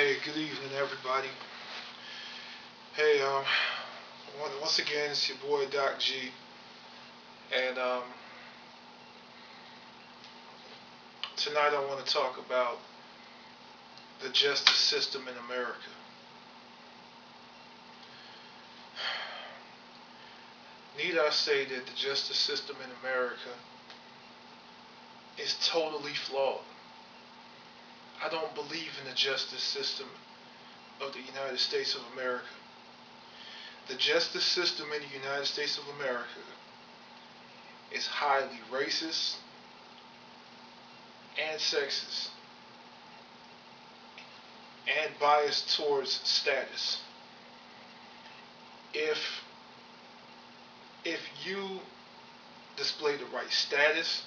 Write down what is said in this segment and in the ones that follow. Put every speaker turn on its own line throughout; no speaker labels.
Hey, good evening, everybody. Hey, once again, it's your boy Doc G, and tonight I want to talk about the justice system in America. Need I say that the justice system in America is totally flawed? I don't believe in the justice system of the United States of America. The justice system in the United States of America is highly racist and sexist and biased towards status. If if you display the right status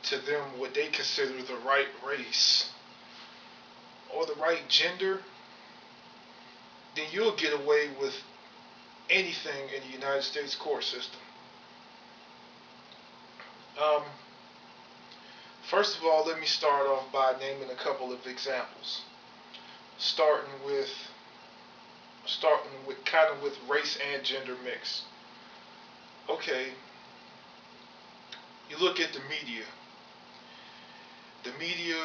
to them, what they consider the right race or the right gender, then you'll get away with anything in the United States court system. Um, First of all, let me start off by naming a couple of examples, starting with starting with race and gender mix. Okay, you look at the media. The media,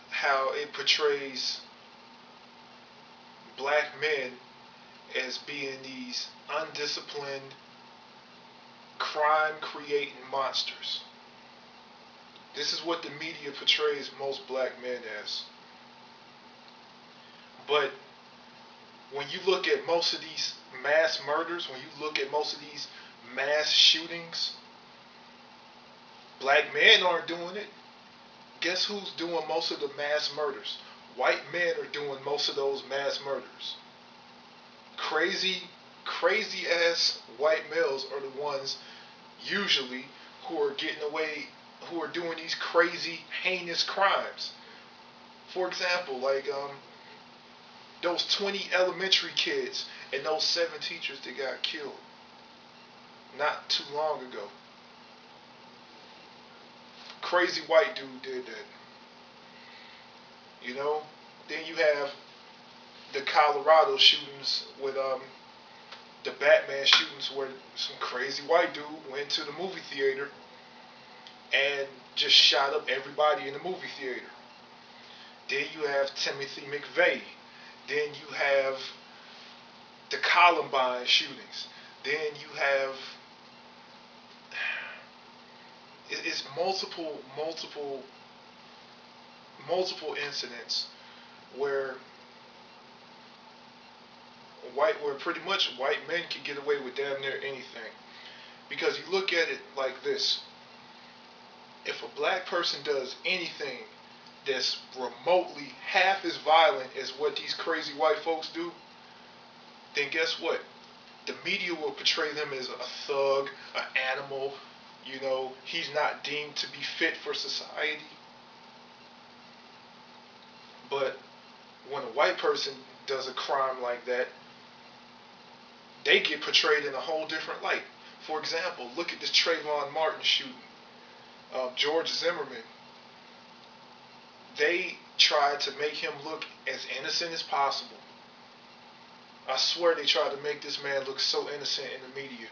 how it portrays black men as being these undisciplined, crime creating monsters. This is what the media portrays most black men as. But when you look at most of these mass murders, when you look at most of these mass shootings, black men aren't doing it. Guess who's doing most of the mass murders? White men are doing most of those mass murders. Crazy, crazy ass white males are the ones usually who are getting away, who are doing these crazy, heinous crimes. For example, like those 20 elementary kids and those 7 teachers that got killed not too long ago. Crazy white dude did that. You know. Then you have the Colorado shootings with the Batman shootings where some crazy white dude went to the movie theater and just shot up everybody in the movie theater. Then you have Timothy McVeigh. Then you have the Columbine shootings. Then you have it's multiple incidents where where pretty much white men can get away with damn near anything. Because you look at it like this: if a black person does anything that's remotely half as violent as what these crazy white folks do, then guess what? The media will portray them as a thug, an animal. You know, he's not deemed to be fit for society. But when a white person does a crime like that, they get portrayed in a whole different light. For example, look at this Trayvon Martin shooting. George Zimmerman. They tried to make him look as innocent as possible. I swear they tried to make this man look so innocent in the media.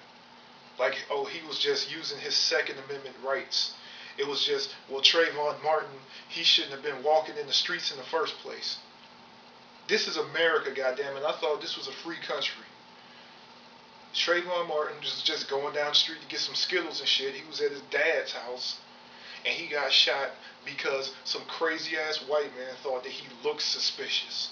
Like, oh, he was just using his Second Amendment rights. It was just, well, Trayvon Martin, he shouldn't have been walking in the streets in the first place. This is America, goddammit. I thought this was a free country. Trayvon Martin was just going down the street to get some Skittles and shit. He was at his dad's house, and he got shot because some crazy ass white man thought that he looked suspicious.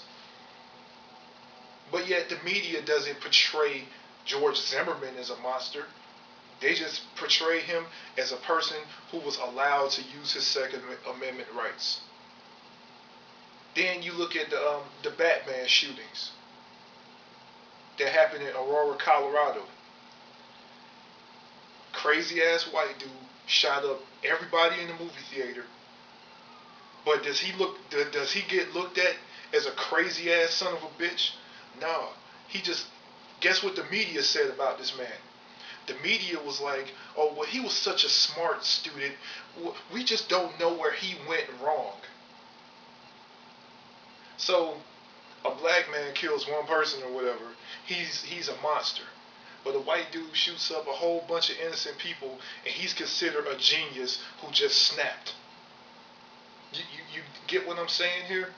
But yet the media doesn't portray George Zimmerman as a monster. They just portray him as a person who was allowed to use his Second Amendment rights. Then you look at the Batman shootings that happened in Aurora, Colorado. Crazy ass white dude shot up everybody in the movie theater. But does he look? Does he get looked at as a crazy ass son of a bitch? No. He just, guess what the media said about this man? The media was like, oh, well, he was such a smart student. We just don't know where he went wrong. So a black man kills one person or whatever, he's a monster. But a white dude shoots up a whole bunch of innocent people, and he's considered a genius who just snapped. You get what I'm saying here?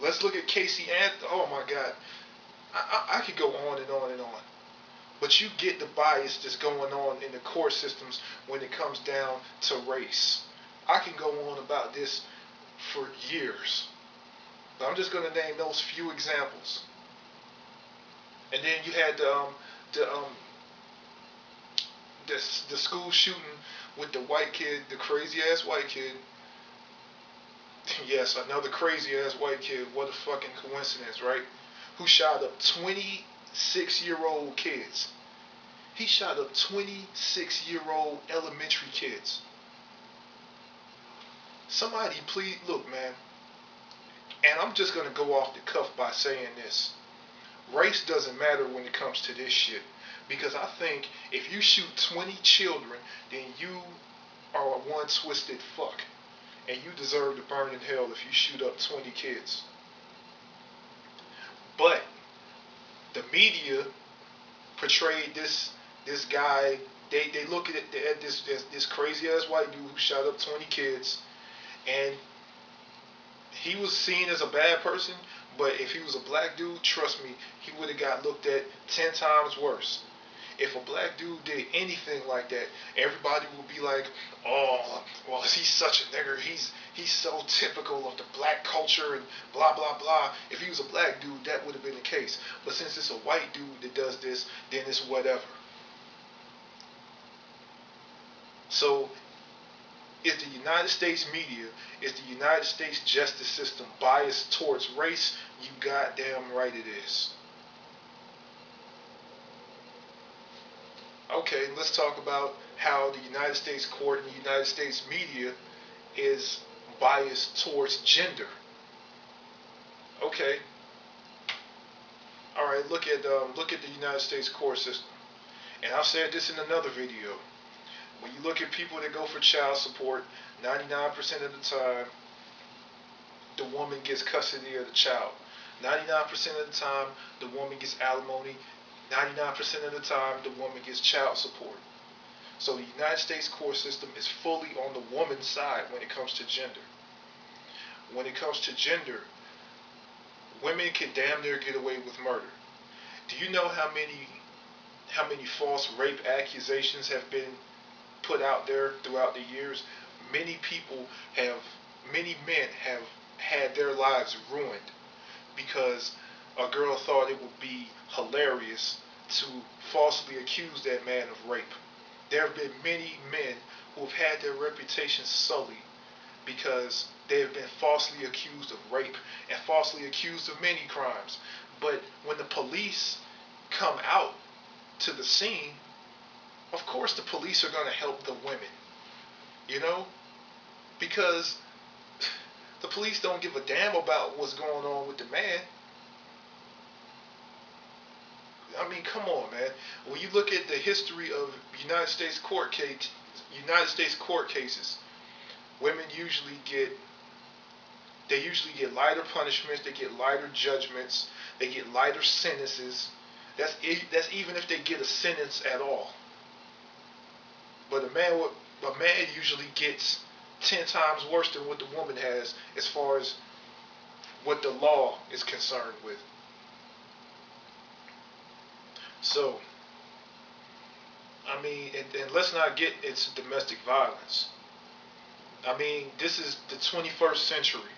Let's look at Casey Anthony. Oh my God, I could go on and on and on. But you get the bias that's going on in the court systems when it comes down to race. I can go on about this for years. But I'm just going to name those few examples. And then you had the um, the school shooting with the white kid, the crazy ass white kid. Yes, another crazy ass white kid. What a fucking coincidence, right? Who shot up 26-year-old kids. He shot up 26-year-old elementary kids. Somebody please look, man. And I'm just gonna go off the cuff by saying this. Race doesn't matter when it comes to this shit. Because I think if you shoot 20 children, then you are a one twisted fuck. And you deserve to burn in hell if you shoot up 20 kids. But the media portrayed this guy. They look at this crazy ass white dude who shot up 20 kids, and he was seen as a bad person. But if he was a black dude, trust me, he would have got looked at 10 times worse. If a black dude did anything like that, everybody would be like, "Oh, well, he's such a nigger. He's so typical of the black culture and blah blah blah." If he was a black dude, that would have been the case. But since it's a white dude that does this, then it's whatever. So, is the United States media, is the United States justice system biased towards race? You goddamn right it is. Okay, let's talk about how the United States court and the United States media is biased towards gender. Okay, all right. Look at the United States court system, and I've said this in another video. When you look at people that go for child support, 99% of the time, the woman gets custody of the child. 99% of the time, the woman gets alimony. 99% of the time, the woman gets child support. So the United States court system is fully on the woman's side when it comes to gender. When it comes to gender, women can damn near get away with murder. Do you know how many false rape accusations have been put out there throughout the years? Many men have had their lives ruined because a girl thought it would be hilarious to falsely accuse that man of rape. There have been many men who have had their reputations sullied because they have been falsely accused of rape and falsely accused of many crimes. But when the police come out to the scene, of course the police are going to help the women, you know, because the police don't give a damn about what's going on with the man. I mean, come on, man. When you look at the history of United States court cases, women usually get lighter punishments, they get lighter judgments, they get lighter sentences. That's even if they get a sentence at all. But a man usually gets 10 times worse than what the woman has as far as what the law is concerned with. So, I mean, and let's not get into domestic violence. I mean, this is the 21st century.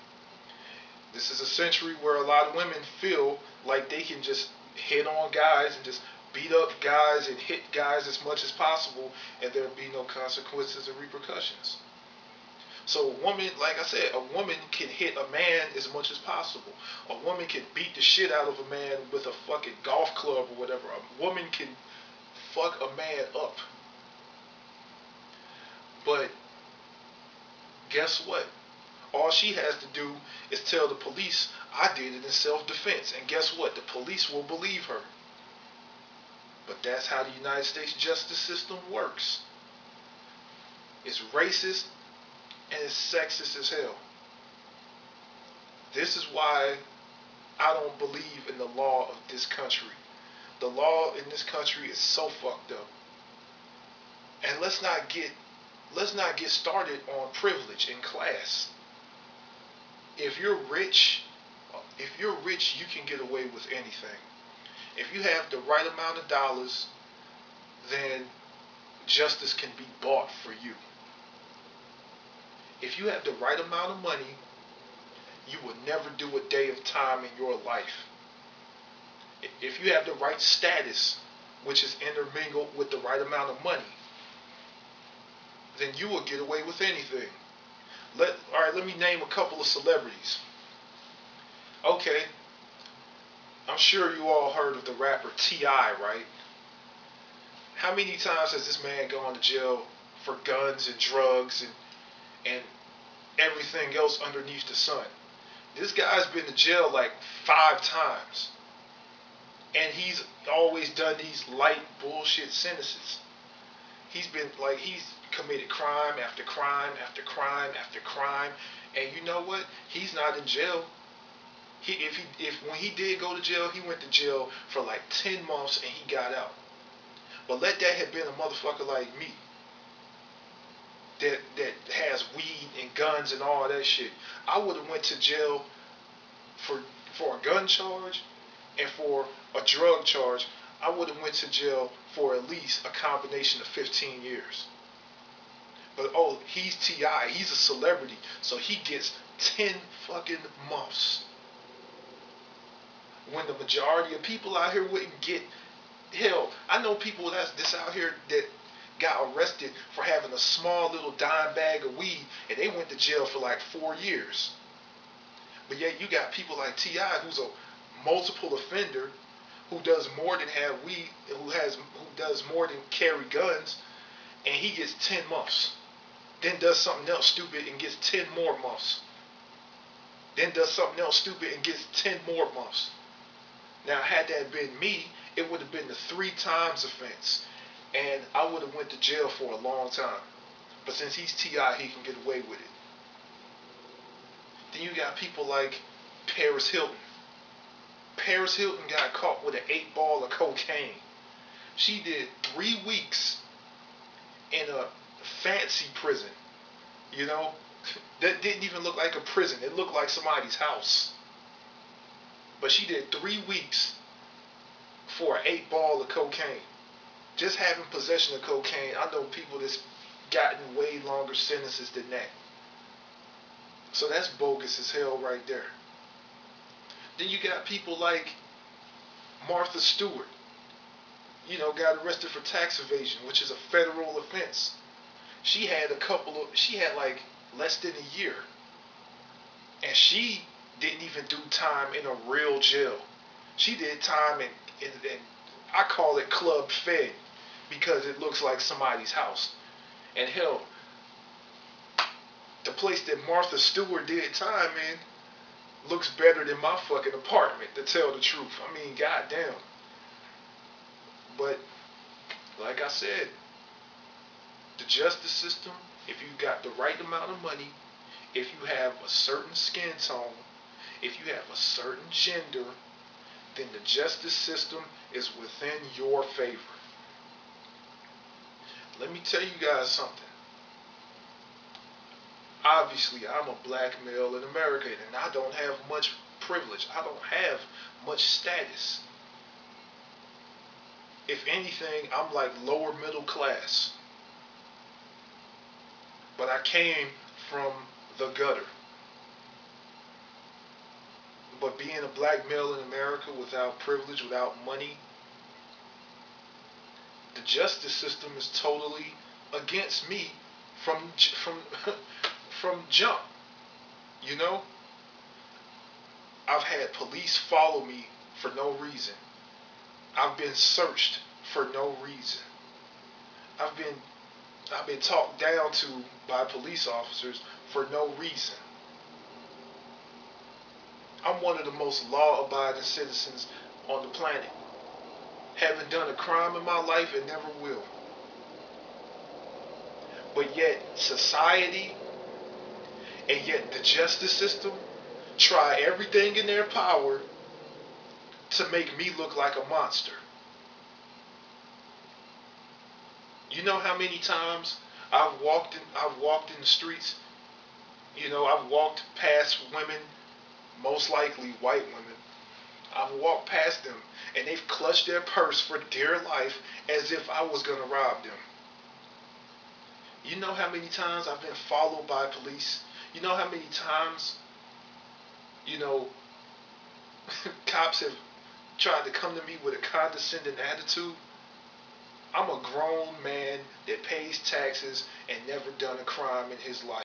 This is a century where a lot of women feel like they can just hit on guys and just beat up guys and hit guys as much as possible, and there'll be no consequences or repercussions. So a woman, like I said, a woman can hit a man as much as possible. A woman can beat the shit out of a man with a fucking golf club or whatever. A woman can fuck a man up. But guess what? All she has to do is tell the police, "I did it in self-defense." And guess what? The police will believe her. But that's how the United States justice system works. It's racist and it's sexist as hell. This is why I don't believe in the law of this country. The law in this country is so fucked up. And let's not get started on privilege and class. If you're rich, you can get away with anything. If you have the right amount of dollars, then justice can be bought for you. If you have the right amount of money, you will never do a day of time in your life. If you have the right status, which is intermingled with the right amount of money, then you will get away with anything. All right, let me name a couple of celebrities. Okay, I'm sure you all heard of the rapper T.I., right? How many times has this man gone to jail for guns and drugs and everything else underneath the sun? This guy's been to jail like 5 times. And he's always done these light bullshit sentences. He's committed crime after crime after crime after crime. And you know what? He's not in jail. If when he did go to jail, he went to jail for like 10 months and he got out. But let that have been a motherfucker like me that has weed and guns and all that shit. I would have went to jail for a gun charge and for a drug charge. I would have went to jail for at least a combination of 15 years. But oh, he's T.I., he's a celebrity, so he gets 10 fucking months. When the majority of people out here wouldn't get, hell, I know people that's out here that got arrested for having a small little dime bag of weed and they went to jail for like 4 years. But yet you got people like T.I., who's a multiple offender, who does more than have weed, who does more than carry guns, and he gets 10 months. Then does something else stupid and gets 10 more months. Then does something else stupid and gets 10 more months. Now, had that been me, it would have been the 3 times offense, and I would have went to jail for a long time. But since he's T.I., he can get away with it. Then you got people like Paris Hilton. Paris Hilton got caught with an 8 ball of cocaine. She did 3 weeks in a fancy prison. You know, that didn't even look like a prison. It looked like somebody's house. But she did 3 weeks for an 8 ball of cocaine. Just having possession of cocaine, I know people that's gotten way longer sentences than that. So that's bogus as hell right there. Then you got people like Martha Stewart. You know, got arrested for tax evasion, which is a federal offense. She had like less than a year. And she didn't even do time in a real jail. She did time in I call it Club Fed because it looks like somebody's house. And hell, the place that Martha Stewart did time in looks better than my fucking apartment, to tell the truth. I mean, goddamn. But like I said, the justice system, if you got the right amount of money, if you have a certain skin tone, if you have a certain gender, then the justice system is within your favor. Let me tell you guys something. Obviously, I'm a black male in America, and I don't have much privilege. I don't have much status. If anything, I'm like lower middle class. But I came from the gutter. But being a black male in America without privilege, without money, the justice system is totally against me from jump. You know, I've had police follow me for no reason. I've been searched for no reason. I've been talked down to by police officers for no reason. I'm one of the most law-abiding citizens on the planet. Haven't done a crime in my life and never will. But yet society and yet the justice system try everything in their power to make me look like a monster. You know how many times I've walked in the streets, I've walked past women, most likely white women. I've walked past them and they've clutched their purse for dear life as if I was going to rob them. You know how many times I've been followed by police? You know how many times, you know, cops have tried to come to me with a condescending attitude? I'm a grown man that pays taxes and never done a crime in his life.